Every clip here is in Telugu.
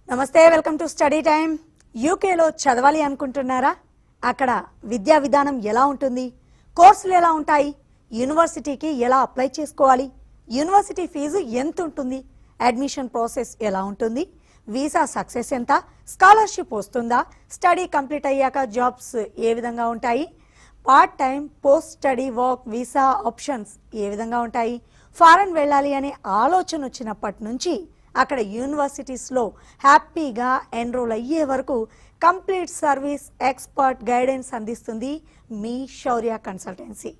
నమస్తే, వెల్కమ్ టు స్టడీ టైం. యూకేలో చదవాలి అనుకుంటున్నారా? అక్కడ విద్యా విధానం ఎలా ఉంటుంది, కోర్సులు ఎలా ఉంటాయి, యూనివర్సిటీకి ఎలా అప్లై చేసుకోవాలి, యూనివర్సిటీ ఫీజు ఎంత ఉంటుంది, అడ్మిషన్ ప్రాసెస్ ఎలా ఉంటుంది, వీసా సక్సెస్ ఎంత, స్కాలర్షిప్ వస్తుందా, స్టడీ కంప్లీట్ అయ్యాక జాబ్స్ ఏ విధంగా ఉంటాయి, part time post study work visa options A విధంగా ఉంటాయి, ఫారెన్ వెళ్ళాలి అనే ఆలోచన వచ్చినప్పటి నుంచి అక్కడ యూనివర్సిటీస్లో హ్యాపీగా ఎన్రోల్ అయ్యే వరకు కంప్లీట్ సర్వీస్ ఎక్స్పర్ట్ గైడెన్స్ అందిస్తుంది మీ శౌర్య కన్సల్టెన్సీ.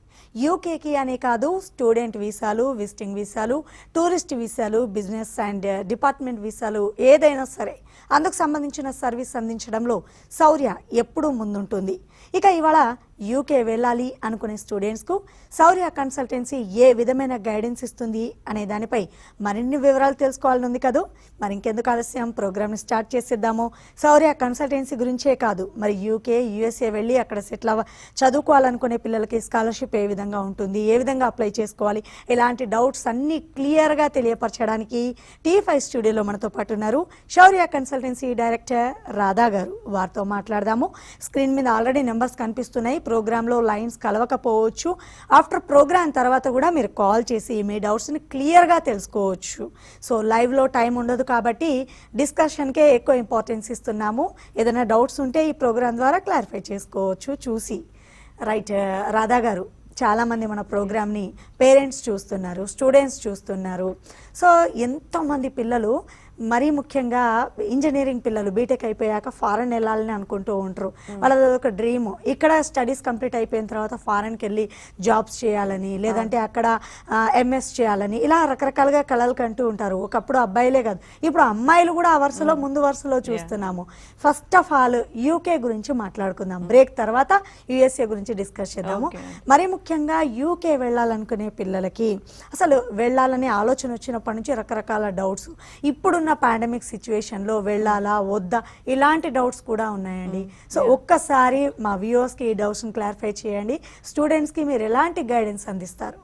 యూకేకి అనే కాదు, స్టూడెంట్ వీసాలు, విజిటింగ్ వీసాలు, టూరిస్ట్ వీసాలు, బిజినెస్ అండ్ డిపార్ట్మెంట్ వీసాలు ఏదైనా సరే అందుకు సంబంధించిన సర్వీస్ అందించడంలో శౌర్య ఎప్పుడూ ముందుంటుంది. ఇక ఇవాళ యూకే వెళ్ళాలి అనుకునే స్టూడెంట్స్కు శౌర్య కన్సల్టెన్సీ ఏ విధమైన గైడెన్స్ ఇస్తుంది అనే దానిపై మరిన్ని వివరాలు తెలుసుకోవాలని ఉంది కదా. మరి ఇంకెందుకు ఆలస్యం, ప్రోగ్రామ్ని స్టార్ట్ చేసేద్దాము. శౌర్య కన్సల్టెన్సీ గురించే కాదు, మరి యూకే యూఎస్ఏ వెళ్ళి అక్కడ సెటిల్ చదువుకోవాలనుకునే పిల్లలకి స్కాలర్షిప్ ఏ విధంగా ఉంటుంది, ఏ విధంగా అప్లై చేసుకోవాలి, ఇలాంటి డౌట్స్ అన్నీ క్లియర్గా తెలియపరచడానికి T5 స్టూడియోలో మనతో పాటు ఉన్నారు శౌర్య కన్సల్టెన్సీ డైరెక్టర్ రాధా గారు. వారితో మాట్లాడదాము. స్క్రీన్ మీద ఆల్రెడీ నెంబర్స్ కనిపిస్తున్నాయి. ప్రోగ్రాంలో లైన్స్ కలవకపోవచ్చు, ఆఫ్టర్ ప్రోగ్రామ్ తర్వాత కూడా మీరు కాల్ చేసి మీ డౌట్స్ని క్లియర్గా తెలుసుకోవచ్చు. సో లైవ్లో టైం ఉండదు కాబట్టి డిస్కషన్కే ఎక్కువ ఇంపార్టెన్స్ ఇస్తున్నాము. ఏదైనా డౌట్స్ ఉంటే ఈ ప్రోగ్రామ్ ద్వారా క్లారిఫై చేసుకోవచ్చు చూసి. రైట్ రాధా గారు, చాలామంది మన ప్రోగ్రామ్ని పేరెంట్స్ చూస్తున్నారు, స్టూడెంట్స్ చూస్తున్నారు. సో ఎంతోమంది పిల్లలు, మరీ ముఖ్యంగా ఇంజనీరింగ్ పిల్లలు బీటెక్ అయిపోయాక ఫారెన్ వెళ్ళాలని అనుకుంటూ ఉంటారు. వాళ్ళది ఒక డ్రీమ్. ఇక్కడ స్టడీస్ కంప్లీట్ అయిపోయిన తర్వాత ఫారెన్కి వెళ్ళి జాబ్స్ చేయాలని, లేదంటే అక్కడ ఎంఎస్ చేయాలని, ఇలా రకరకాలుగా కలలు కంటూ ఉంటారు. ఒకప్పుడు అబ్బాయిలే కాదు, ఇప్పుడు అమ్మాయిలు కూడా ఆ వరుసలో ముందు వరుసలో చూస్తున్నాము. ఫస్ట్ ఆఫ్ ఆల్ యూకే గురించి మాట్లాడుకుందాం, బ్రేక్ తర్వాత యుఎస్ఏ గురించి డిస్కస్ చేద్దాము. మరీ ముఖ్యంగా యూకే వెళ్ళాలనుకునే పిల్లలకి అసలు వెళ్ళాలనే ఆలోచన వచ్చినప్పటి నుంచి రకరకాల డౌట్స్. ఇప్పుడు పాండమిక్ సిచ్యువేషన్లో వెళ్ళాలా వద్దా ఇలాంటి డౌట్స్ కూడా ఉన్నాయండి. సో ఒక్కసారి మా వ్యూవర్స్కి ఈ డౌట్స్ని క్లారిఫై చేయండి. స్టూడెంట్స్కి మీరు ఎలాంటి గైడెన్స్ అందిస్తారు?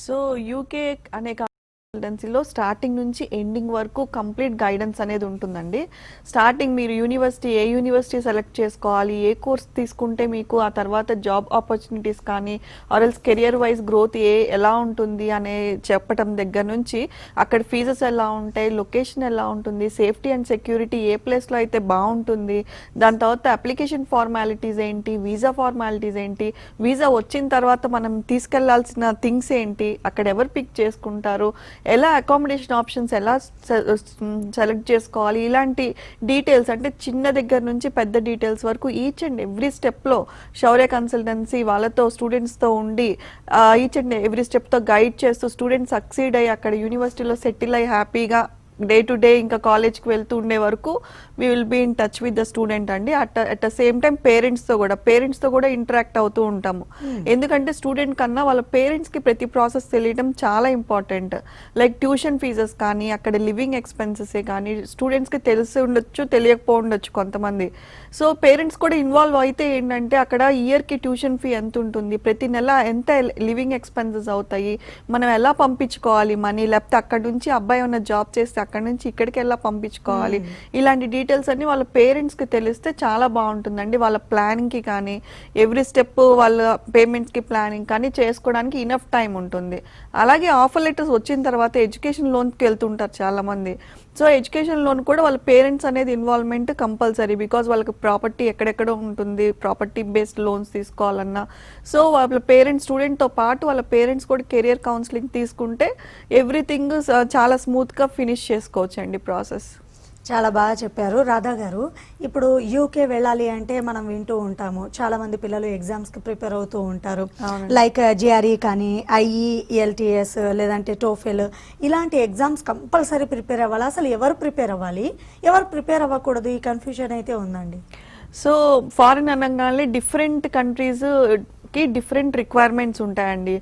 సో యూకే అనే కన్సల్టెన్సీలో స్టార్టింగ్ నుంచి ఎండింగ్ వరకు కంప్లీట్ గైడెన్స్ అనేది ఉంటుందండి. స్టార్టింగ్ మీరు ఏ యూనివర్సిటీ సెలెక్ట్ చేసుకోవాలి, ఏ కోర్స్ తీసుకుంటే మీకు ఆ తర్వాత జాబ్ ఆపర్చునిటీస్ కానీ ఆర్ఎల్స్ కెరియర్ వైజ్ గ్రోత్ ఎలా ఉంటుంది అనే చెప్పటం దగ్గర నుంచి అక్కడ ఫీజెస్ ఎలా ఉంటాయి, లొకేషన్ ఎలా ఉంటుంది, సేఫ్టీ అండ్ సెక్యూరిటీ ఏ ప్లేస్లో అయితే బాగుంటుంది, దాని తర్వాత అప్లికేషన్ ఫార్మాలిటీస్ ఏంటి, వీసా ఫార్మాలిటీస్ ఏంటి, వీసా వచ్చిన తర్వాత మనం తీసుకెళ్లాల్సిన థింగ్స్ ఏంటి, అక్కడ ఎవరు పిక్ చేసుకుంటారు, ఎలా అకామిడేషన్ ఆప్షన్స్ ఎలా సెలెక్ట్ చేసుకోవాలి, ఇలాంటి డీటెయిల్స్ అంటే చిన్న దగ్గర నుంచి పెద్ద డీటెయిల్స్ వరకు ఈచ్ అండ్ ఎవ్రీ స్టెప్లో శౌర్య కన్సల్టెన్సీ వాళ్ళతో స్టూడెంట్స్తో ఉండి ఈచ్ అండ్ ఎవ్రీ స్టెప్తో గైడ్ చేస్తూ స్టూడెంట్స్ సక్సీడ్ అయ్యి అక్కడ యూనివర్సిటీలో సెటిల్ అయ్యి హ్యాపీగా డే టు డే ఇంకా కాలేజ్కి వెళ్తూ ఉండే వరకు we will be in touch with the student అండి. అట్ ద సేమ్ టైం పేరెంట్స్తో కూడా ఇంటరాక్ట్ అవుతూ ఉంటాము. ఎందుకంటే స్టూడెంట్ కన్నా వాళ్ళ పేరెంట్స్కి ప్రతి ప్రాసెస్ తెలియడం చాలా ఇంపార్టెంట్. లైక్ ట్యూషన్ ఫీజెస్ కానీ, అక్కడ లివింగ్ ఎక్స్పెన్సెసే కానీ స్టూడెంట్స్కి తెలిసి ఉండొచ్చు, తెలియకపో ఉండొచ్చు కొంతమంది. సో పేరెంట్స్ కూడా ఇన్వాల్వ్ అయితే ఏంటంటే అక్కడ ఇయర్కి ట్యూషన్ ఫీ ఎంత ఉంటుంది, ప్రతి నెల ఎంత లివింగ్ ఎక్స్పెన్సెస్ అవుతాయి, మనం ఎలా పంపించుకోవాలి మనీ, లేకపోతే అక్కడ నుంచి అబ్బాయి ఉన్న జాబ్ చేస్తే అక్కడ నుంచి ఇక్కడికి ఎలా పంపించుకోవాలి, ఇలాంటి డీటెయిల్స్ అన్ని వాళ్ళ పేరెంట్స్కి తెలిస్తే చాలా బాగుంటుందండి. వాళ్ళ ప్లానింగ్కి కానీ ఎవ్రీ స్టెప్ వాళ్ళ పేమెంట్స్కి ప్లానింగ్ కానీ చేసుకోవడానికి ఇనఫ్ టైం ఉంటుంది. అలాగే ఆఫర్ లెటర్స్ వచ్చిన తర్వాత ఎడ్యుకేషన్ లోన్కి వెళ్తుంటారు చాలామంది. సో ఎడ్యుకేషన్ లోన్ కూడా వాళ్ళ పేరెంట్స్ అనేది ఇన్వాల్వ్మెంట్ కంపల్సరీ, బికాజ్ వాళ్ళకి ప్రాపర్టీ ఎక్కడెక్కడో ఉంటుంది, ప్రాపర్టీ బేస్డ్ లోన్స్ తీసుకోవాలన్నా. సో వాళ్ళ పేరెంట్స్, స్టూడెంట్తో పాటు వాళ్ళ పేరెంట్స్ కూడా కెరియర్ కౌన్సిలింగ్ తీసుకుంటే ఎవ్రీథింగ్ చాలా స్మూత్గా ఫినిష్ చేసుకోవచ్చు అండి ప్రాసెస్. చాలా బాగా చెప్పారు రాధా గారు. ఇప్పుడు యూకే వెళ్ళాలి అంటే మనం వింటూ ఉంటాము, చాలా మంది పిల్లలు ఎగ్జామ్స్కి ప్రిపేర్ అవుతూ ఉంటారు. లైక్ జిఆర్ఈ కానీ, IELTS లేదంటే టోఫెల్, ఇలాంటి ఎగ్జామ్స్ కంపల్సరీ ప్రిపేర్ అవ్వాలి. అసలు ఎవరు ప్రిపేర్ అవ్వాలి, ఎవరు ప్రిపేర్ అవ్వకూడదు, ఈ కన్ఫ్యూజన్ అయితే ఉందండి. సో ఫారిన్ అనగానే డిఫరెంట్ కంట్రీస్ కి డిఫరెంట్ రిక్వైర్మెంట్స్ ఉంటాయండి.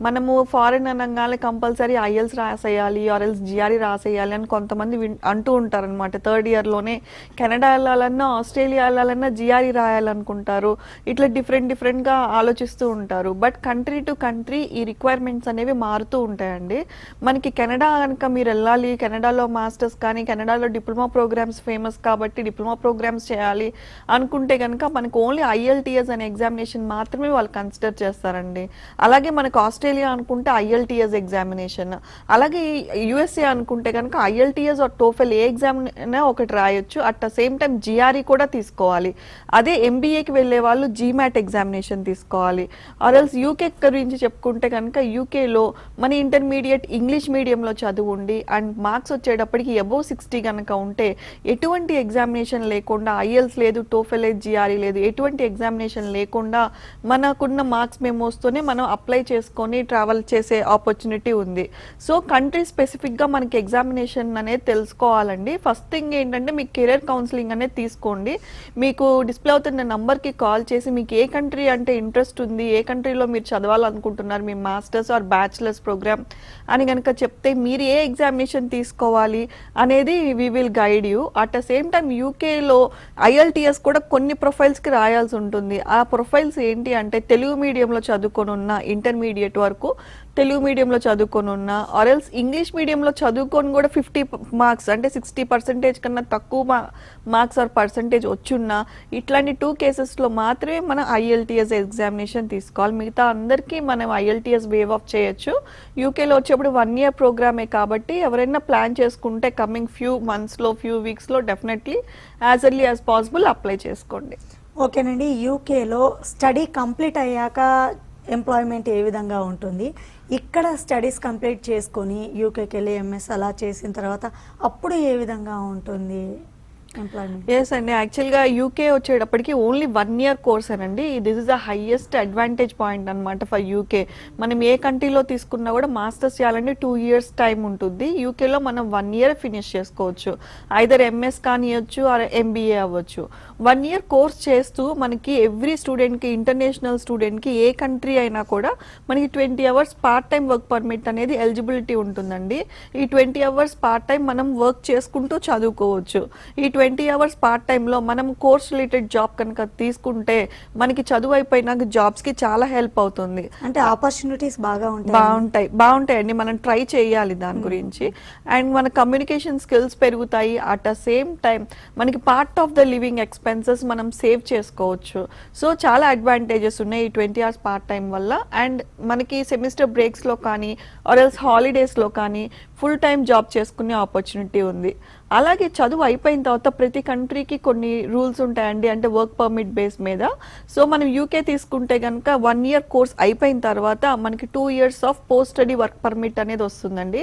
మనము ఫారెన్ అనగానే కంపల్సరీ ఐఎల్స్ రాసేయాలి ఆర్ఎల్స్ జిఆర్ఈ రాసేయాలి అని కొంతమంది అంటూ ఉంటారనమాట. థర్డ్ ఇయర్లోనే కెనడా వెళ్ళాలన్నా ఆస్ట్రేలియా వెళ్ళాలన్నా జిఆర్ఈ రాయాలనుకుంటారు. ఇట్లా డిఫరెంట్గా ఆలోచిస్తూ ఉంటారు. బట్ కంట్రీ టు కంట్రీ ఈ రిక్వైర్మెంట్స్ అనేవి మారుతూ ఉంటాయండి. మనకి కెనడా కనుక మీరు వెళ్ళాలి, కెనడాలో మాస్టర్స్ కానీ కెనడాలో డిప్లొమా ప్రోగ్రామ్స్ ఫేమస్ కాబట్టి డిప్లొమా ప్రోగ్రామ్స్ చేయాలి అనుకుంటే కనుక మనకు ఓన్లీ ఐఎల్టీఎస్ అనే ఎగ్జామినేషన్ మాత్రమే వాళ్ళు కన్సిడర్ చేస్తారండి. అలాగే మనకు ఆస్ట్రేలియా అనుకుంటే ఐఎల్టీఎస్ ఎగ్జామినేషన్, అలాగే యుఎస్ఏ అనుకుంటే కనుక ఐఎల్టీఎస్ ఆర్ టోఫెల్ ఏ ఎగ్జామ్ అయినా ఒకటి రాయొచ్చు. At the same time GRE కూడా తీసుకోవాలి. అదే ఎంబీఏకి వెళ్ళే వాళ్ళు జీమాట్ ఎగ్జామినేషన్ తీసుకోవాలి. ఆర్ఎల్స్ యూకే గురించి చెప్పుకుంటే కనుక యూకేలో మన ఇంటర్మీడియట్ ఇంగ్లీష్ మీడియంలో చదువుండి అండ్ మార్క్స్ వచ్చేటప్పటికి అబోవ్ 60 కనుక ఉంటే ఎటువంటి ఎగ్జామినేషన్ లేకుండా ఐఎల్స్ లేదు, టోఫెల్ లేదు, జిఆర్ఈ లేదు, ఎటువంటి ఎగ్జామినేషన్ లేకుండా మనకున్న మార్క్స్ మెమోస్తోనే మనం అప్లై చేసుకొని ట్రావెల్ చేసే ఆపర్చునిటీ ఉంది. సో కంట్రీ స్పెసిఫిక్గా మనకి ఎగ్జామినేషన్ అనేది తెలుసుకోవాలండి. ఫస్ట్ థింగ్ ఏంటంటే మీకు కెరీర్ కౌన్సిలింగ్ అనేది తీసుకోండి. మీకు డిస్ప్లే అవుతున్న నంబర్కి కాల్ చేసి మీకు ఏ కంట్రీ అంటే ఇంట్రెస్ట్ ఉంది, ఏ కంట్రీలో మీరు చదవాలనుకుంటున్నారు, మీ మాస్టర్స్ ఆర్ బ్యాచిలర్స్ ప్రోగ్రామ్ అని కనుక చెప్తే మీరు ఏ ఎగ్జామినేషన్ తీసుకోవాలి అనేది we will guide you. At the same time యూకేలో ఐఎల్టీఎస్ కూడా కొన్ని ప్రొఫైల్స్కి రాయాల్సి ఉంటుంది. ఆ ప్రొఫైల్స్ ఏంటి అంటే తెలుగు మీడియంలో చదువుకొని ఉన్న ఇంటర్మీడియట్ వరకు తెలుగు మీడియంలో చదువుకొని ఉన్న ఆర్ఎల్స్ ఇంగ్లీష్ మీడియంలో చదువుకొని కూడా 50 మార్క్స్ అంటే 60% కన్నా తక్కువ మార్క్స్ ఆర్ పర్సంటేజ్ వచ్చున్నా ఇట్లాంటి 2 కేసెస్లో మాత్రమే మనం ఐఎల్టీఎస్ ఎగ్జామినేషన్ తీసుకోవాలి. మిగతా అందరికీ మనం ఐఎల్టీఎస్ వేవ్ ఆఫ్ చేయొచ్చు. యూకేలో వచ్చేప్పుడు 1 year ప్రోగ్రామే కాబట్టి ఎవరైనా ప్లాన్ చేసుకుంటే కమింగ్ ఫ్యూ మంత్స్లో ఫ్యూ వీక్స్లో definitely as early as possible apply చేసుకోండి. ఓకేనండి. యూకేలో స్టడీ కంప్లీట్ అయ్యాక ఎంప్లాయ్మెంట్ ఏ విధంగా ఉంటుంది, ఇక్కడ స్టడీస్ కంప్లీట్ చేసుకొని యూకేకి వెళ్ళి ఎంఎస్ అలా చేసిన తర్వాత అప్పుడు ఏ విధంగా ఉంటుంది ఎంప్లాయ్మెంట్? ఎస్ అండి, యాక్చువల్గా యూకే వచ్చేటప్పటికి ఓన్లీ 1 year కోర్స్ అండి. This is the highest advantage point అనమాట ఫర్ యూకే. మనం ఏ కంట్రీలో తీసుకున్నా కూడా మాస్టర్స్ చేయాలంటే 2 years టైం ఉంటుంది. యూకేలో మనం 1 year ఫినిష్ చేసుకోవచ్చు. ఐదర్ ఎంఎస్ కానియచ్చు ఆర్ ఎంబీఏ అవ్వచ్చు. 1 year కోర్స్ చేస్తూ మనకి ఎవ్రీ స్టూడెంట్కి, ఇంటర్నేషనల్ స్టూడెంట్కి ఏ కంట్రీ అయినా కూడా మనకి 20 hours part time work permit అనేది ఎలిజిబిలిటీ ఉంటుందండి. ఈ 20 hours పార్ట్ టైం మనం వర్క్ చేసుకుంటూ చదువుకోవచ్చు. ఈ 20 hours పార్ట్ టైంలో మనం కోర్స్ రిలేటెడ్ జాబ్ కనుక తీసుకుంటే మనకి చదువు అయిపోయినాక జాబ్స్కి చాలా హెల్ప్ అవుతుంది. అంటే ఆపర్చునిటీస్ బాగుంటాయండి. మనం ట్రై చేయాలి దాని గురించి. అండ్ మన కమ్యూనికేషన్ స్కిల్స్ పెరుగుతాయి. అట్ ద సేమ్ టైం మనకి part of the living expenses మనం సేవ్ చేసుకోవచ్చు. సో చాలా అడ్వాంటేజెస్ ఉన్నాయి ఈ 20 hours పార్ట్ టైం వల్ల. అండ్ మనకి సెమిస్టర్ బ్రేక్స్లో కానీ ఆర్ఎల్స్ హాలిడేస్లో కానీ ఫుల్ టైం జాబ్ చేసుకునే ఆపర్చునిటీ ఉంది. అలాగే చదువు అయిపోయిన తర్వాత ప్రతి కంట్రీకి కొన్ని రూల్స్ ఉంటాయండి, అంటే వర్క్ పర్మిట్ బేస్ మీద. సో మనం యూకే తీసుకుంటే కనుక 1 year కోర్స్ అయిపోయిన తర్వాత మనకి 2 years of post study work permit అనేది వస్తుందండి.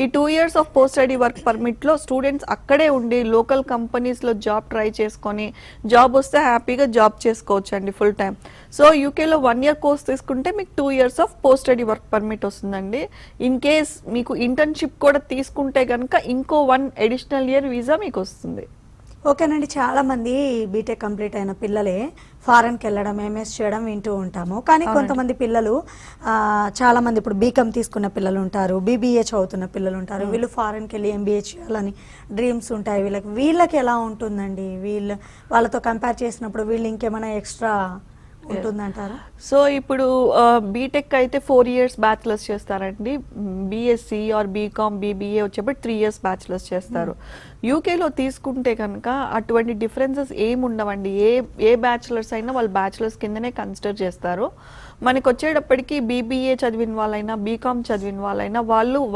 ఈ 2 years of post study work పర్మిట్లో స్టూడెంట్స్ అక్కడే ఉండి లోకల్ కంపెనీస్లో జాబ్ ట్రై చేసుకొని జాబ్ వస్తే హ్యాపీగా జాబ్ చేసుకోవచ్చు అండి ఫుల్ టైం. సో యూకేలో 1 year కోర్స్ తీసుకుంటే మీకు 2 years of post study work permit వస్తుందండి. ఇన్ కేస్ మీకు ఇంటర్న్షిప్ కూడా తీసుకుంటే కనుక ఇంకో 1 additional year వీసా మీకు వస్తుంది. ఓకేనండి. చాలామంది బీటెక్ కంప్లీట్ అయిన పిల్లలే ఫారెన్కి వెళ్ళడం, ఎంఎస్ చేయడం వింటూ ఉంటాము. కానీ కొంతమంది పిల్లలు చాలామంది ఇప్పుడు బీకామ్ తీసుకున్న పిల్లలు ఉంటారు, బీబీఏ చదువుతున్న పిల్లలు ఉంటారు. వీళ్ళు ఫారెన్కి వెళ్ళి ఎంబీఏ చేయాలని డ్రీమ్స్ ఉంటాయి వీళ్ళకి ఎలా ఉంటుందండి? వాళ్ళతో కంపేర్ చేసినప్పుడు వీళ్ళు ఇంకేమైనా ఎక్స్ట్రా ఉంటుందంటారా? సో ఇప్పుడు బీటెక్ అయితే 4 years బ్యాచిలర్స్ చేస్తారండి. బీఎస్సీ ఆర్ బీకామ్ బీబీఏ వచ్చేప్పుడు 3 years బ్యాచిలర్స్ చేస్తారు. యూకేలో తీసుకుంటే కనుక అటువంటి డిఫరెన్సెస్ ఏమి ఉండవండి. ఏ బ్యాచిలర్స్ అయినా వాళ్ళు బ్యాచిలర్స్ కిందనే కన్సిడర్ చేస్తారు. మనకు వచ్చేటప్పటికి బీబీఏ చదివిన వాళ్ళైనా బీకామ్ చదివిన వాళ్ళైనా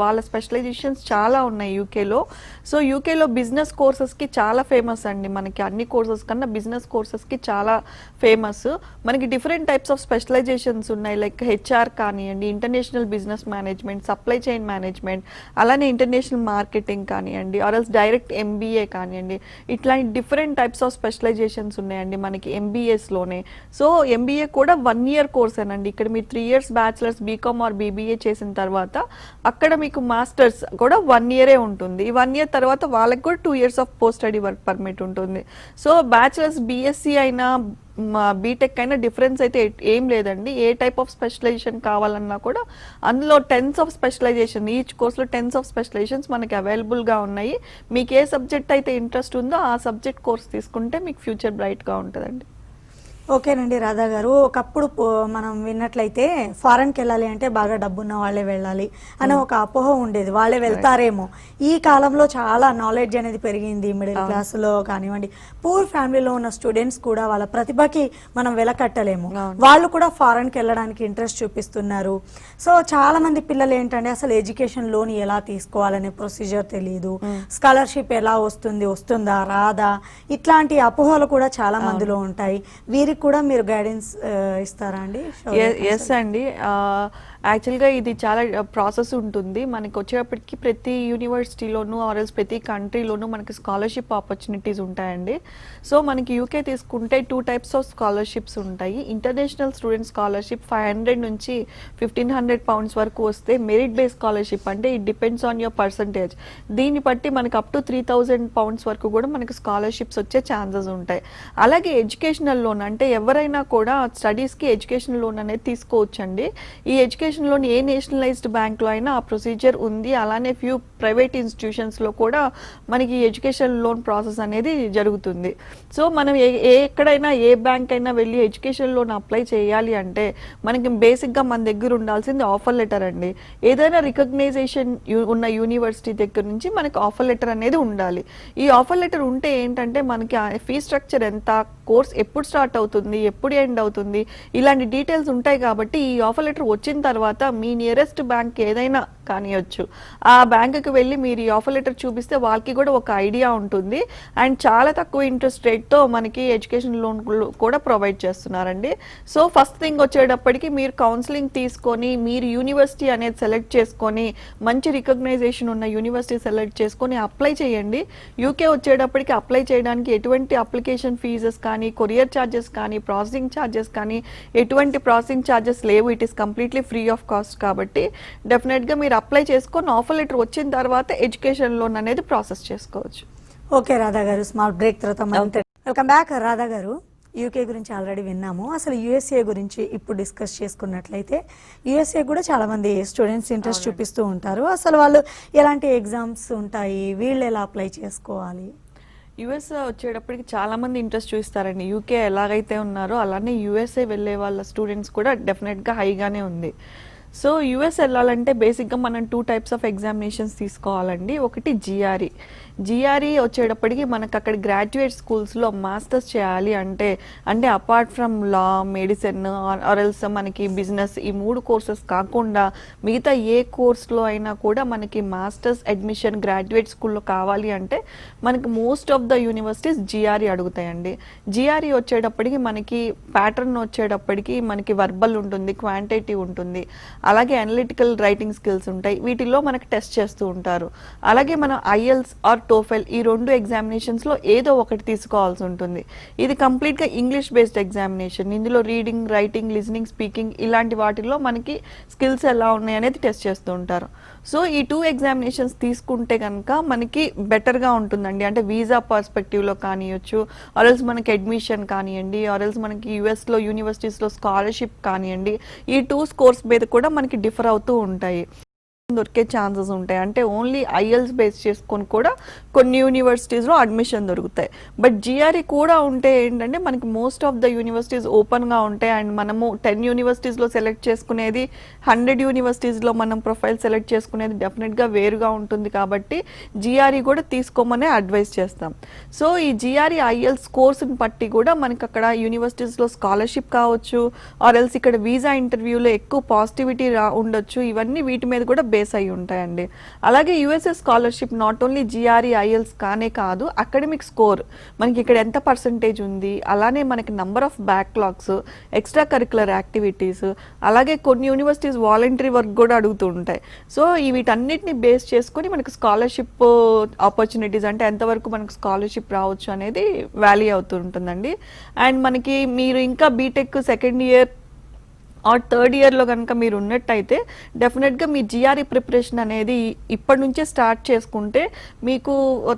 వాళ్ళ స్పెషలైజేషన్స్ చాలా ఉన్నాయి యూకేలో. సో యూకేలో బిజినెస్ కోర్సెస్కి చాలా ఫేమస్ అండి. మనకి అన్ని కోర్సెస్ కన్నా బిజినెస్ కోర్సెస్కి చాలా ఫేమస్. మనకి డిఫరెంట్ టైప్స్ ఆఫ్ స్పెషలైజేషన్స్ ఉన్నాయి. లైక్ హెచ్ఆర్ కానివ్వండి, international business management, supply chain management, అలానే ఇంటర్నేషనల్ మార్కెటింగ్ కానివ్వండి, ఆర్ఎల్స్ డైరెక్ట్ ఎంబీఏ కానివ్వండి, ఇట్లాంటి డిఫరెంట్ టైప్స్ ఆఫ్ స్పెషలైజేషన్స్ ఉన్నాయండి మనకి ఎంబీఏస్లోనే. సో ఎంబీఏ కూడా 1 year కోర్స్ అండి. ఇక్కడ మీరు 3 years bachelors BCom or BBA చేసిన తర్వాత అక్కడ మీకు మాస్టర్స్ కూడా 1 year ఉంటుంది. ఈ 1 year తర్వాత వాళ్ళకి కూడా 2 years of post study work permit ఉంటుంది. సో బ్యాచిలర్స్ బీఎస్సీ అయినా బీటెక్ అయినా డిఫరెన్స్ అయితే ఏం లేదండి. ఏ టైప్ ఆఫ్ స్పెషలైజేషన్ కావాలన్నా కూడా అందులో టెన్స్ ఆఫ్ స్పెషలైజేషన్, ఈచ్ కోర్స్లో టెన్స్ ఆఫ్ స్పెషలైజేషన్స్ మనకి అవైలబుల్గా ఉన్నాయి. మీకు ఏ సబ్జెక్ట్ అయితే ఇంట్రెస్ట్ ఉందో ఆ సబ్జెక్ట్ కోర్స్ తీసుకుంటే మీకు ఫ్యూచర్ బ్రైట్గా ఉంటుందండి. ఓకేనండి రాధా గారు, ఒకప్పుడు మనం విన్నట్లయితే ఫారెన్కి వెళ్ళాలి అంటే బాగా డబ్బున్న వాళ్ళే వెళ్ళాలి అనే ఒక అపోహ ఉండేది, వాళ్ళే వెళ్తారేమో. ఈ కాలంలో చాలా నాలెడ్జ్ అనేది పెరిగింది, మిడిల్ క్లాస్లో కానివ్వండి, పూర్ ఫ్యామిలీలో ఉన్న స్టూడెంట్స్ కూడా వాళ్ళ ప్రతిభకి మనం వెలకట్టలేము, వాళ్ళు కూడా ఫారెన్కి వెళ్ళడానికి ఇంట్రెస్ట్ చూపిస్తున్నారు. సో చాలా మంది పిల్లలు ఏంటంటే అసలు ఎడ్యుకేషన్ లోన్ ఎలా తీసుకోవాలనే ప్రొసీజర్ తెలియదు, స్కాలర్షిప్ ఎలా వస్తుందా రాదా, ఇట్లాంటి అపోహలు కూడా చాలా మందిలో ఉంటాయి. వీరికి కూడా మీరు గైడెన్స్ ఇస్తారా అండి? ఎస్ అండి, యాక్చువల్గా ఇది చాలా ప్రాసెస్ ఉంటుంది. మనకి వచ్చేటప్పటికి ప్రతి యూనివర్సిటీలోనూ ఆర్ఎల్స్ ప్రతి కంట్రీలోనూ మనకి స్కాలర్షిప్ ఆపర్చునిటీస్ ఉంటాయండి. సో మనకి యూకే తీసుకుంటే 2 టైప్స్ ఆఫ్ స్కాలర్షిప్స్ ఉంటాయి. ఇంటర్నేషనల్ స్టూడెంట్ స్కాలర్షిప్ 500 నుంచి 1500 పౌండ్స్ వరకు వస్తే, మెరిట్ బేస్డ్ స్కాలర్షిప్ అంటే it depends on your percentage. దీన్ని బట్టి మనకి అప్ టు 3000 పౌండ్స్ వరకు కూడా మనకి స్కాలర్షిప్స్ వచ్చే ఛాన్సెస్ ఉంటాయి. అలాగే ఎడ్యుకేషనల్ లోన్ అంటే ఎవరైనా కూడా స్టడీస్కి ఎడ్యుకేషనల్ లోన్ అనేది తీసుకోవచ్చండి. ఈ ఎడ్యుకేషన్ లోన్ ఏ నేషనలైజ్డ్ బ్యాంక్లో అయినా ఆ ప్రొసీజర్ ఉంది. అలానే ఫ్యూ ప్రైవేట్ ఇన్స్టిట్యూషన్స్లో కూడా మనకి ఎడ్యుకేషన్ లోన్ ప్రాసెస్ అనేది జరుగుతుంది. సో మనం ఎక్కడైనా ఏ బ్యాంక్ అయినా వెళ్ళి ఎడ్యుకేషన్ లోన్ అప్లై చేయాలి అంటే మనకి బేసిక్గా మన దగ్గర ఉండాల్సింది ఆఫర్ లెటర్ అండి. ఏదైనా రికగ్నైజేషన్ ఉన్న యూనివర్సిటీ దగ్గర నుంచి మనకి ఆఫర్ లెటర్ అనేది ఉండాలి. ఈ ఆఫర్ లెటర్ ఉంటే ఏంటంటే మనకి ఫీ స్ట్రక్చర్ ఎంత, కోర్స్ ఎప్పుడు స్టార్ట్ అవుతుంది, ఎప్పుడు ఎండ్ అవుతుంది, ఇలాంటి డీటెయిల్స్ ఉంటాయి. కాబట్టి ఈ ఆఫర్ లెటర్ వచ్చిన తర్వాత మీ నియరెస్ట్ బ్యాంక్ ఏదైనా కానియొచ్చు, ఆ బ్యాంకుకి వెళ్ళి మీరు ఈ ఆఫర్ లెటర్ చూపిస్తే వాళ్ళకి కూడా ఒక ఐడియా ఉంటుంది. అండ్ చాలా తక్కువ ఇంట్రెస్ట్ రేట్తో మనకి ఎడ్యుకేషన్ లోన్ కూడా ప్రొవైడ్ చేస్తున్నారండి. సో ఫస్ట్ థింగ్ వచ్చేటప్పటికి మీరు కౌన్సిలింగ్ తీసుకొని మీరు యూనివర్సిటీ అనేది సెలెక్ట్ చేసుకొని మంచి రికగ్నైజేషన్ ఉన్న యూనివర్సిటీ సెలెక్ట్ చేసుకొని అప్లై చేయండి. యూకే వచ్చేటప్పటికి అప్లై చేయడానికి ఎటువంటి అప్లికేషన్ ఫీజెస్ కానీ, కొరియర్ ఛార్జెస్ కానీ, ప్రాసెసింగ్ ఛార్జెస్ కానీ ఎటువంటి ప్రాసెసింగ్ ఛార్జెస్ లేవు. It is completely free of cost. కాబట్టి డెఫినెట్గా మీరు అప్లై చేసుకొని ఆఫర్ లెటర్ వచ్చిన తర్వాత ఎడ్యుకేషన్ లోన్ అనేది ప్రాసెస్ చేసుకోవచ్చు. ఓకే రాధా గారు, స్మాల్ బ్రేక్ తర్వాత వెల్కమ్ బ్యాక్. రాధా గారు, యూకే గురించి ఆల్రెడీ విన్నాము, అసలు యూఎస్ఏ గురించి ఇప్పుడు డిస్కస్ చేసుకున్నట్లయితే యూఎస్ఏ కూడా చాలా మంది స్టూడెంట్స్ ఇంట్రెస్ట్ చూపిస్తూ ఉంటారు. అసలు వాళ్ళు ఎలాంటి ఎగ్జామ్స్ ఉంటాయి, వీళ్ళు ఎలా అప్లై చేసుకోవాలి? యుఎస్ వచ్చేటప్పటికి చాలా మంది ఇంట్రెస్ట్ చూపిస్తారండి. యూకే ఎలాగైతే ఉన్నారో అలానే యుఎస్ఏ వెళ్ళే వాళ్ళ స్టూడెంట్స్ కూడా డెఫినెట్గా హైగానే ఉంది. సో యుఎస్ వెళ్ళాలంటే బేసిక్గా మనం 2 టైప్స్ ఆఫ్ ఎగ్జామినేషన్స్ తీసుకోవాలండి. ఒకటి జిఆర్ఈ వచ్చేటప్పటికి మనకు అక్కడ గ్రాడ్యుయేట్ స్కూల్స్లో మాస్టర్స్ చేయాలి అంటే అపార్ట్ ఫ్రమ్ లా, మెడిసిన్ ఆర్ఎల్స్ మనకి బిజినెస్, ఈ 3 కోర్సెస్ కాకుండా మిగతా ఏ కోర్స్లో అయినా కూడా మనకి మాస్టర్స్ అడ్మిషన్ గ్రాడ్యుయేట్ స్కూల్లో కావాలి అంటే మనకి most of the universities GRE అడుగుతాయండి. జిఆర్ఈ వచ్చేటప్పటికి మనకి ప్యాటర్న్ వచ్చేటప్పటికి మనకి వర్బల్ ఉంటుంది, క్వాంటిటేటివ్ ఉంటుంది, అలాగే అనలిటికల్ రైటింగ్ స్కిల్స్ ఉంటాయి. వీటిల్లో మనకి టెస్ట్ చేస్తూ ఉంటారు. అలాగే మనం ఐఎల్స్ ఆర్ టోఫెల్ ఈ 2 ఎగ్జామినేషన్స్లో ఏదో ఒకటి తీసుకోవాల్సి ఉంటుంది. ఇది కంప్లీట్గా ఇంగ్లీష్ బేస్డ్ ఎగ్జామినేషన్. ఇందులో రీడింగ్, రైటింగ్, లిజనింగ్, స్పీకింగ్ ఇలాంటి వాటిల్లో మనకి స్కిల్స్ ఎలా ఉన్నాయి అనేది టెస్ట్ చేస్తూ ఉంటారు. సో ఈ 2 ఎగ్జామినేషన్స్ తీసుకుంటే కనుక మనకి బెటర్గా ఉంటుందండి. అంటే వీసా పర్స్పెక్టివ్లో కానియొచ్చు, ఆర్ఎల్స్ మనకి అడ్మిషన్ కానివ్వండి, ఆర్ఎల్స్ మనకి యూఎస్లో యూనివర్సిటీస్లో స్కాలర్షిప్ కానివ్వండి, ఈ 2 స్కోర్స్ మీద కూడా మనకి డిఫర్ అవుతూ ఉంటాయి. దొరికే ఛాన్సెస్ ఉంటాయి. అంటే ఓన్లీ ఐఎల్స్ బేస్ చేసుకొని కూడా కొన్ని యూనివర్సిటీస్లో అడ్మిషన్ దొరుకుతాయి. బట్ జిఆర్ఈ కూడా ఉంటే ఏంటంటే మనకి మోస్ట్ ఆఫ్ ద యూనివర్సిటీస్ ఓపెన్గా ఉంటాయి. అండ్ మనము 10 యూనివర్సిటీస్లో సెలెక్ట్ చేసుకునేది 100 యూనివర్సిటీస్లో మనం ప్రొఫైల్ సెలెక్ట్ చేసుకునేది డెఫినెట్గా వేరుగా ఉంటుంది. కాబట్టి జిఆర్ఈ కూడా తీసుకోమనే అడ్వైస్ చేస్తాం. సో ఈ జిఆర్ఈ ఐఎల్స్ కోర్సుని బట్టి కూడా మనకి అక్కడ యూనివర్సిటీస్లో స్కాలర్షిప్ కావచ్చు, ఆర్ ఎల్స్ ఇక్కడ వీసా ఇంటర్వ్యూలో ఎక్కువ పాజిటివిటీ ఉండొచ్చు. ఇవన్నీ వీటి మీద కూడా బేస్ అయి ఉంటాయండి. అలాగే USA scholarship not only GRE IELTS కానే కాదు, అకాడమిక్ స్కోర్ మనకి ఇక్కడ ఎంత పర్సంటేజ్ ఉంది, అలానే మనకి number of backlogs, extra curricular activities, అలాగే కొన్ని యూనివర్సిటీస్ వాలంటరీ వర్క్ కూడా అడుగుతూ ఉంటాయి. సో వీటన్నిటిని బేస్ చేసుకొని మనకి స్కాలర్షిప్ ఆపర్చునిటీస్ అంటే ఎంతవరకు మనకు స్కాలర్షిప్ రావచ్చు అనేది వాల్యూ అవుతూ ఉంటుందండి. అండ్ మనకి మీరు ఇంకా BTech second year or third ఇయర్లో కనుక మీరు ఉన్నట్టయితే డెఫినెట్గా మీ జిఆర్ఈ ప్రిపరేషన్ అనేది ఇప్పటి నుంచే స్టార్ట్ చేసుకుంటే మీకు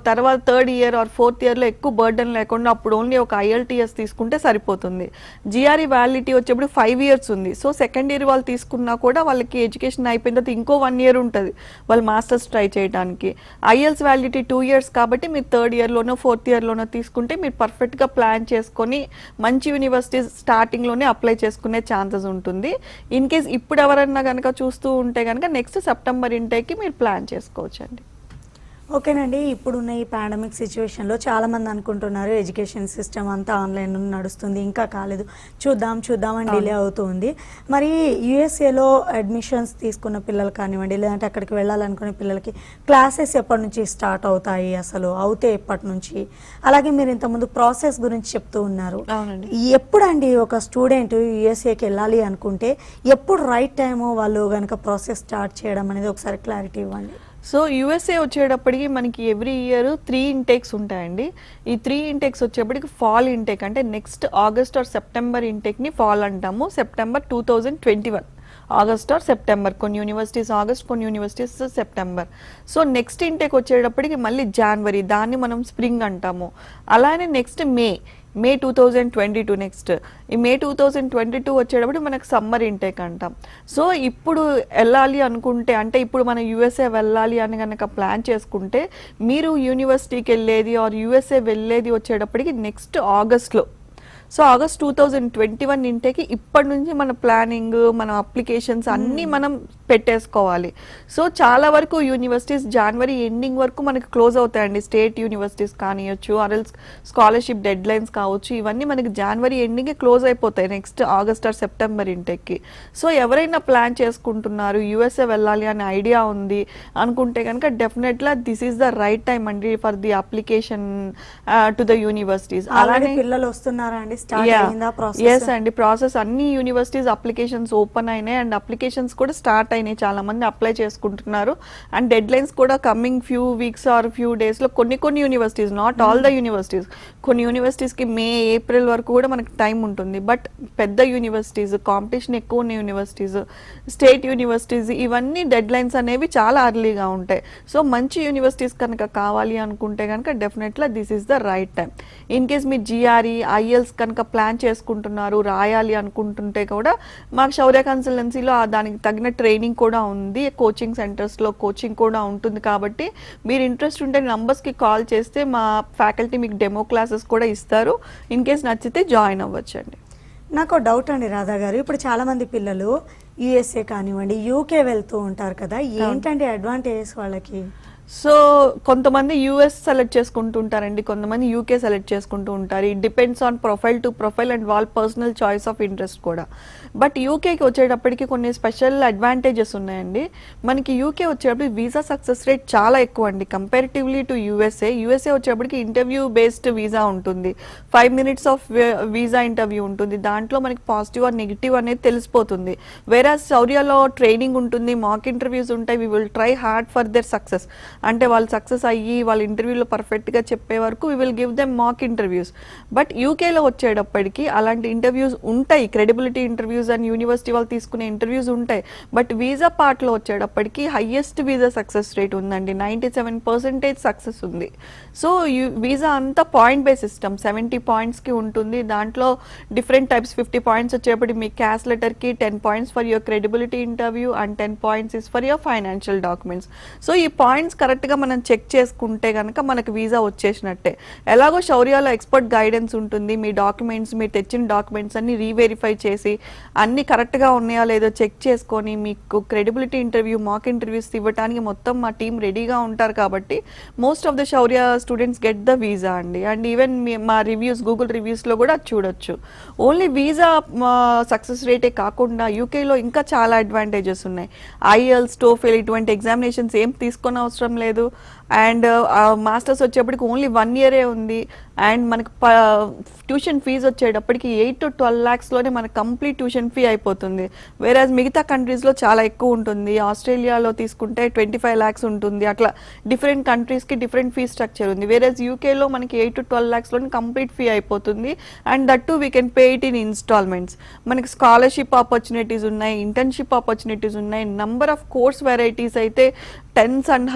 తర్వాత థర్డ్ ఇయర్ ఆర్ ఫోర్త్ ఇయర్లో ఎక్కువ బర్డెన్ లేకుండా అప్పుడు ఓన్లీ ఒక ఐఎల్టీఎస్ తీసుకుంటే సరిపోతుంది. జిఆర్ఈ వ్యాలిడిటీ వచ్చేప్పుడు 5 years ఉంది. సో సెకండ్ ఇయర్ వాళ్ళు తీసుకున్నా కూడా వాళ్ళకి ఎడ్యుకేషన్ అయిపోయిన తర్వాత ఇంకో 1 year ఉంటుంది వాళ్ళు మాస్టర్స్ ట్రై చేయడానికి. ఐఎల్స్ వ్యాలిడిటీ 2 years కాబట్టి మీరు థర్డ్ ఇయర్లోనో ఫోర్త్ ఇయర్లోనో తీసుకుంటే మీరు పర్ఫెక్ట్గా ప్లాన్ చేసుకొని మంచి యూనివర్సిటీస్ స్టార్టింగ్లోనే అప్లై చేసుకునే ఛాన్సెస్ ఉంటుంది. ఇన్ కేస్ ఇప్పుడు ఎవరన్నా కనుక చూస్తూ ఉంటే కనుక నెక్స్ట్ సెప్టెంబర్ ఇంటేక్కి మీరు ప్లాన్ చేసుకోవచ్చు అండి. ఓకేనండి, ఇప్పుడున్న ఈ పాండమిక్ సిచ్యువేషన్లో చాలామంది అనుకుంటున్నారు ఎడ్యుకేషన్ సిస్టమ్ అంతా ఆన్లైన్ నడుస్తుంది, ఇంకా కాలేదు, చూద్దామని డిలే అవుతుంది. మరి యూఎస్ఏలో అడ్మిషన్స్ తీసుకున్న పిల్లలు కానివ్వండి, లేదంటే అక్కడికి వెళ్ళాలనుకునే పిల్లలకి క్లాసెస్ ఎప్పటి నుంచి స్టార్ట్ అవుతాయి, అసలు అవుతే ఎప్పటి నుంచి? అలాగే మీరు ఇంతకుముందు ప్రాసెస్ గురించి చెప్తూ ఉన్నారు. ఎప్పుడండి ఒక స్టూడెంట్ యూఎస్ఏకి వెళ్ళాలి అనుకుంటే ఎప్పుడు రైట్ టైము వాళ్ళు కనుక ప్రాసెస్ స్టార్ట్ చేయడం అనేది ఒకసారి క్లారిటీ ఇవ్వండి. సో యూఎస్ఏ వచ్చేటప్పటికి మనకి ఎవ్రీ ఇయర్ 3 intakes ఉంటాయండి. ఈ 3 intakes వచ్చేప్పటికి ఫాల్ ఇంటేక్, అంటే నెక్స్ట్ ఆగస్ట్ ఆర్ సెప్టెంబర్ ఇంటేక్ని ఫాల్ అంటాము. సెప్టెంబర్ 2021 ఆగస్ట్ ఆర్ సెప్టెంబర్, కొన్ని యూనివర్సిటీస్ ఆగస్ట్, కొన్ని universities September. So next intake వచ్చేటప్పటికి మళ్ళీ జనవరి, దాన్ని మనం స్ప్రింగ్ అంటాము. అలానే నెక్స్ట్ మే 2022 నెక్స్ట్. ఈ మే 2022 వచ్చేటప్పుడు మనకు సమ్మర్ ఇంటేక్ అంటాం. సో ఇప్పుడు వెళ్ళాలి అనుకుంటే, అంటే ఇప్పుడు మనం యూఎస్ఏ వెళ్ళాలి అని కనుక ప్లాన్ చేసుకుంటే మీరు యూనివర్సిటీకి వెళ్ళేది ఆర్ యూఎస్ఏ వెళ్ళేది వచ్చేటప్పటికి నెక్స్ట్ ఆగస్ట్లో. సో ఆగస్ట్ 2021 ఇంటేకి ఇప్పటి నుంచి మన ప్లానింగ్, మన అప్లికేషన్స్ అన్నీ మనం పెట్టేసుకోవాలి. సో చాలా వరకు యూనివర్సిటీస్ జనవరి ఎండింగ్ వరకు మనకి క్లోజ్ అవుతాయండి. స్టేట్ యూనివర్సిటీస్ కానివ్వచ్చు, ఆర్ఎల్స్ స్కాలర్షిప్ డెడ్ లైన్స్ కావచ్చు, ఇవన్నీ మనకి జనవరి ఎండింగే క్లోజ్ అయిపోతాయి నెక్స్ట్ ఆగస్ట్ ఆర్ సెప్టెంబర్ ఇంటెక్కి. సో ఎవరైనా ప్లాన్ చేసుకుంటున్నారు యూఎస్ఏ వెళ్ళాలి అనే ఐడియా ఉంది అనుకుంటే కనుక డెఫినెట్గా this is the right time అండి for the application to the universities. అలానే పిల్లలు వస్తున్నారా అండి? ఎస్ అండి, ప్రాసెస్ అన్ని యూనివర్సిటీస్ అప్లికేషన్స్ ఓపెన్ అయినాయి అండ్ అప్లికేషన్స్ కూడా స్టార్ట్ అయినాయి. చాలా మంది అప్లై చేసుకుంటున్నారు అండ్ డెడ్ లైన్స్ కూడా coming few weeks or few డేస్లో కొన్ని universities, not all the universities, కొన్ని యూనివర్సిటీస్కి మే ఏప్రిల్ వరకు కూడా మనకి టైం ఉంటుంది. బట్ పెద్ద యూనివర్సిటీస్, కాంపిటీషన్ ఎక్కువ ఉన్న యూనివర్సిటీస్, స్టేట్ యూనివర్సిటీస్, ఇవన్నీ డెడ్ లైన్స్ అనేవి చాలా అర్లీగా ఉంటాయి. సో మంచి యూనివర్సిటీస్ కనుక కావాలి అనుకుంటే కనుక డెఫినెట్గా this is the right time. In case me GRE, IELTS కనుక ప్లాన్ చేసుకుంటున్నారు, రాయాలి అనుకుంటుంటే కూడా మాకు శౌర్య కన్సల్టెన్సీలో దానికి తగిన ట్రైనింగ్ కూడా ఉంది, కోచింగ్ సెంటర్స్లో కోచింగ్ కూడా ఉంటుంది. కాబట్టి మీరు ఇంట్రెస్ట్ ఉంటే నంబర్స్కి కాల్ చేస్తే మా ఫ్యాకల్టీ మీకు డెమో క్లాసెస్ కూడా ఇస్తారు. ఇన్ కేస్ నచ్చితే జాయిన్ అవ్వచ్చండి. నాకు డౌట్ అండి రాధా గారు, ఇప్పుడు చాలా మంది పిల్లలు యూఎస్ఏ కానివ్వండి, యూకే వెళ్తూ ఉంటారు కదా, ఏంటంటే అడ్వాంటేజెస్ వాళ్ళకి? సో కొంతమంది యూఎస్ సెలెక్ట్ చేసుకుంటూ ఉంటారండి, కొంతమంది యూకే సెలెక్ట్ చేసుకుంటూ ఉంటారు. It depends on profile to profile and వాళ్ళ పర్సనల్ చాయిస్ ఆఫ్ ఇంట్రెస్ట్ కూడా. బట్ యూకేకి వచ్చేటప్పటికి కొన్ని స్పెషల్ అడ్వాంటేజెస్ ఉన్నాయండి. మనకి యూకే వచ్చేటప్పుడు వీసా సక్సెస్ రేట్ చాలా ఎక్కువ అండి కంపారిటివ్లీ టు యూఎస్ఏ. యూఎస్ఏ వచ్చేటప్పటికి ఇంటర్వ్యూ బేస్డ్ వీసా ఉంటుంది, 5 minutes ఆఫ్ వీసా ఇంటర్వ్యూ ఉంటుంది. దాంట్లో మనకి పాజిటివ్ ఆర్ నెగిటివ్ అనేది తెలిసిపోతుంది. వేరే శౌర్యలో ట్రైనింగ్ ఉంటుంది, మాక్ ఇంటర్వ్యూస్ ఉంటాయి. We will try hard for their success, అంటే వాళ్ళు సక్సెస్ అయ్యి వాళ్ళ ఇంటర్వ్యూలో పర్ఫెక్ట్గా చెప్పే వరకు we will give them mock interviews. But యూకేలో వచ్చేటప్పటికి అలాంటి ఇంటర్వ్యూస్ ఉంటాయి, క్రెడిబిలిటీ ఇంటర్వ్యూస్ అండ్ యూనివర్సిటీ వాళ్ళు తీసుకునే ఇంటర్వ్యూస్ ఉంటాయి. బట్ వీసా పార్ట్లో వచ్చేటప్పటికి హైయెస్ట్ వీసా సక్సెస్ రేట్ ఉందండి, 97% సక్సెస్ ఉంది. సో వీసా అంతా పాయింట్ బేస్ సిస్టమ్, 70 pointsకి ఉంటుంది. దాంట్లో డిఫరెంట్ టైప్స్, 50 points వచ్చేటప్పటికి మీ క్యాష్ లెటర్కి, 10 points for your credibility interview and 10 points is for your financial documents. So ఈ పాయింట్స్ కరెక్ట్గా మనం చెక్ చేసుకుంటే కనుక మనకు వీసా వచ్చేసినట్టే. ఎలాగో శౌర్యలో ఎక్స్పర్ట్ గైడెన్స్ ఉంటుంది, మీ డాక్యుమెంట్స్, మీరు తెచ్చిన డాక్యుమెంట్స్ అన్ని రీవెరిఫై చేసి అన్ని కరెక్ట్గా ఉన్నాయా లేదో చెక్ చేసుకొని మీకు క్రెడిబిలిటీ ఇంటర్వ్యూ, మాక్ ఇంటర్వ్యూస్ ఇవ్వడానికి మొత్తం మా టీం రెడీగా ఉంటారు. కాబట్టి most of the Shaurya students get the visa అండి. అండ్ ఈవెన్ మా రివ్యూస్, గూగుల్ రివ్యూస్లో కూడా చూడొచ్చు. ఓన్లీ వీసా సక్సెస్ రేటే కాకుండా యూకేలో ఇంకా చాలా అడ్వాంటేజెస్ ఉన్నాయి. ఐఎల్స్, టోఫెల్ ఇటువంటి ఎగ్జామినేషన్స్ ఏం తీసుకొని అవసరం లేదు. అండ్ మాస్టర్స్ వచ్చేప్పటికి ఓన్లీ 1 ఇయరే ఉంది. అండ్ మనకి ట్యూషన్ ఫీజు వచ్చేటప్పటికి 8 to 12 lakhsలోనే మనకి కంప్లీట్ ట్యూషన్ ఫీ అయిపోతుంది. వేరేజ్ మిగతా కంట్రీస్లో చాలా ఎక్కువ ఉంటుంది. ఆస్ట్రేలియాలో తీసుకుంటే 25 lakhs ఉంటుంది. అట్లా డిఫరెంట్ కంట్రీస్కి డిఫరెంట్ ఫీ స్ట్రక్చర్ ఉంది. వేరేజ్ యూకేలో మనకి 8 to 12 lakhsలోనే కంప్లీట్ ఫీ అయిపోతుంది. And that too we can pay it in instalments. మనకి స్కాలర్షిప్ ఆపర్చునిటీస్ ఉన్నాయి, ఇంటర్న్షిప్ ఆపర్చునిటీస్ ఉన్నాయి, నంబర్ ఆఫ్ కోర్స్ వెరైటీస్ అయితే 10s and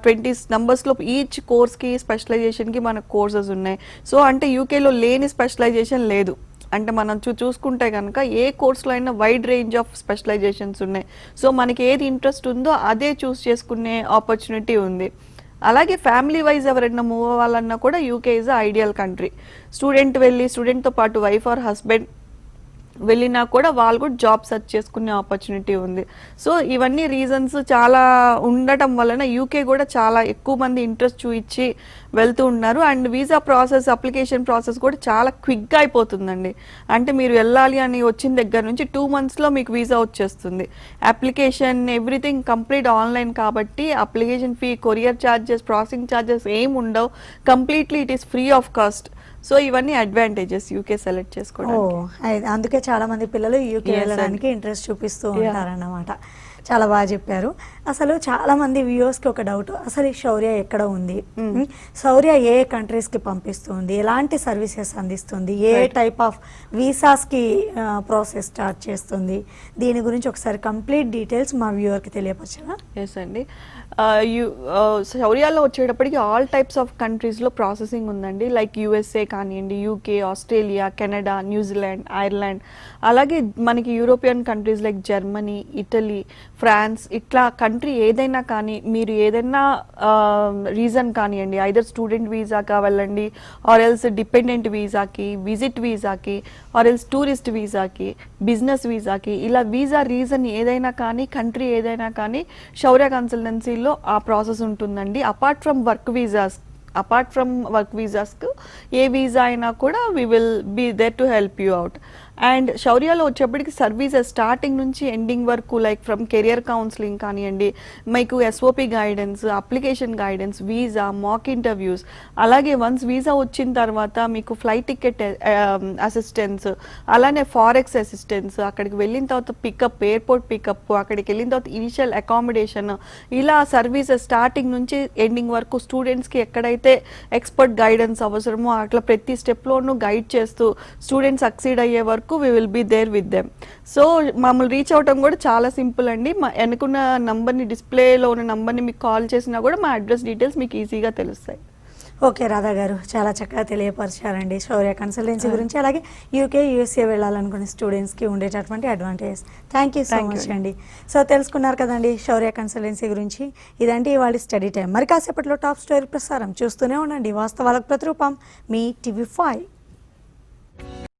20s నంబర్స్లో ఈచ్ కోర్స్కి స్పెషలైజేషన్కి మనకు కోర్సెస్ ఉన్నాయి. సో అంటే యూకేలో లేని స్పెషలైజేషన్ లేదు. అంటే మనం చూసుకుంటే కనుక ఏ కోర్సులో అయినా వైడ్ రేంజ్ ఆఫ్ స్పెషలైజేషన్స్ ఉన్నాయి. సో మనకి ఏది ఇంట్రెస్ట్ ఉందో అదే చూస్ చేసుకునే ఆపర్చునిటీ ఉంది. అలాగే ఫ్యామిలీ వైజ్ ఎవరైనా మూవ్ అవ్వాలన్నా కూడా యూకే ఈజ్ ఐడియల్ కంట్రీ. స్టూడెంట్తో పాటు వైఫ్ ఆర్ హస్బెండ్ వెళ్ళినా కూడా వాళ్ళు కూడా జాబ్ సెర్చ్ చేసుకునే ఆపర్చునిటీ ఉంది. సో ఇవన్నీ రీజన్స్ చాలా ఉండటం వలన యూకే కూడా చాలా ఎక్కువ మంది ఇంట్రెస్ట్ చూపించి వెళ్తూ ఉన్నారు. And visa process, application process కూడా చాలా క్విక్గా అయిపోతుందండి. అంటే మీరు వెళ్ళాలి అని వచ్చిన దగ్గర నుంచి 2 monthsలో మీకు వీసా వచ్చేస్తుంది. అప్లికేషన్ ఎవ్రీథింగ్ కంప్లీట్ ఆన్లైన్ కాబట్టి application fee, courier charges, processing charges ఏం ఉండవు. Completely it is free of cost. So ఇవన్నీ అడ్వాంటేజెస్ యూకే సెలెక్ట్ చేసుకోవడానికి. అందుకే చాలా మంది పిల్లలు యూకే వెళ్ళడానికి ఇంట్రెస్ట్ చూపిస్తూ ఉంటారన్నమాట. చాలా బాగా చెప్పారు. అసలు చాలా మంది వ్యూవర్స్కి ఒక డౌట్, అసలు ఈ శౌర్య ఎక్కడ ఉంది, శౌర్య ఏ కంట్రీస్కి పంపిస్తుంది, ఎలాంటి సర్వీసెస్ అందిస్తుంది, ఏ టైప్ ఆఫ్ వీసాస్కి ప్రాసెస్ స్టార్ట్ చేస్తుంది, దీని గురించి ఒకసారి కంప్లీట్ డీటెయిల్స్ మా వ్యూవర్కి తెలియపరచరా? ఎస్ అండి. శౌర్యాలో వచ్చేటప్పటికి ఆల్ టైప్స్ ఆఫ్ కంట్రీస్లో ప్రాసెసింగ్ ఉందండి. లైక్ యూఎస్ఏ కానివ్వండి, UK, Australia, Canada, New Zealand, Ireland, అలాగే మనకి European countries like Germany, Italy, France, ఇట్లా కంట్రీ ఏదైనా కానీ మీరు ఏదైనా రీజన్ కానివ్వండి, ఐదర్ స్టూడెంట్ వీసాగా వెళ్ళండి, ఆర్ ఎల్స్ డిపెండెంట్ వీసాకి, విజిట్ వీసాకి, ఆర్ ఎల్స్ టూరిస్ట్ వీసాకి, బిజినెస్ వీసాకి, ఇలా వీసా రీజన్ ఏదైనా కానీ, కంట్రీ ఏదైనా కానీ శౌర్య కన్సల్టెన్సీలో ఆ ప్రాసెస్ ఉంటుందండి. అపార్ట్ ఫ్రమ్ వర్క్ వీసాస్కు ఏ వీసా అయినా కూడా we will be there to help you out. And శౌర్యాలో వచ్చేప్పటికి సర్వీసెస్ స్టార్టింగ్ నుంచి ఎండింగ్ వరకు, లైక్ ఫ్రమ్ కెరియర్ కౌన్సిలింగ్ కానివ్వండి, మీకు SOP guidance, application guidance, visa, mock interviews, అలాగే వన్స్ వీసా వచ్చిన తర్వాత మీకు ఫ్లైట్ టికెట్ అసిస్టెన్స్, అలానే ఫారెక్స్ అసిస్టెన్స్, అక్కడికి వెళ్ళిన తర్వాత పికప్, ఎయిర్పోర్ట్ పికప్, అక్కడికి వెళ్ళిన తర్వాత ఇనిషియల్ అకామిడేషన్, ఇలా సర్వీసెస్ స్టార్టింగ్ నుంచి ఎండింగ్ వరకు స్టూడెంట్స్కి ఎక్కడైతే ఎక్స్పర్ట్ గైడెన్స్ అవసరమో అట్లా ప్రతి స్టెప్లోనూ గైడ్ చేస్తూ స్టూడెంట్స్ సక్సీడ్ అయ్యే వరకు we will be there with them. So మమ్మల్ని రీచ్ అవటం కూడా చాలా సింపుల్ అండి. మా వెనుకున్న నంబర్ని, డిస్ప్లేలో ఉన్న నంబర్ని మీకు కాల్ చేసినా కూడా మా అడ్రస్ డీటెయిల్స్ మీకు ఈజీగా తెలుస్తాయి. ఓకే రాధా గారు, చాలా చక్కగా తెలియపరిచారండి శౌర్య కన్సల్టెన్సీ గురించి, అలాగే యూకే, యూఎస్ఏ వెళ్ళాలనుకునే స్టూడెంట్స్కి ఉండేటటువంటి advantages. Thank you so much అండి. సో తెలుసుకున్నారు కదండి శౌర్య కన్సల్టెన్సీ గురించి. ఇదండి ఇవాళ స్టడీ టైం. మరి కాసేపట్లో టాప్ స్టోరీ ప్రసారం చూస్తూనే ఉండండి. వాస్తవాలకు ప్రతిరూపం మీ TV5.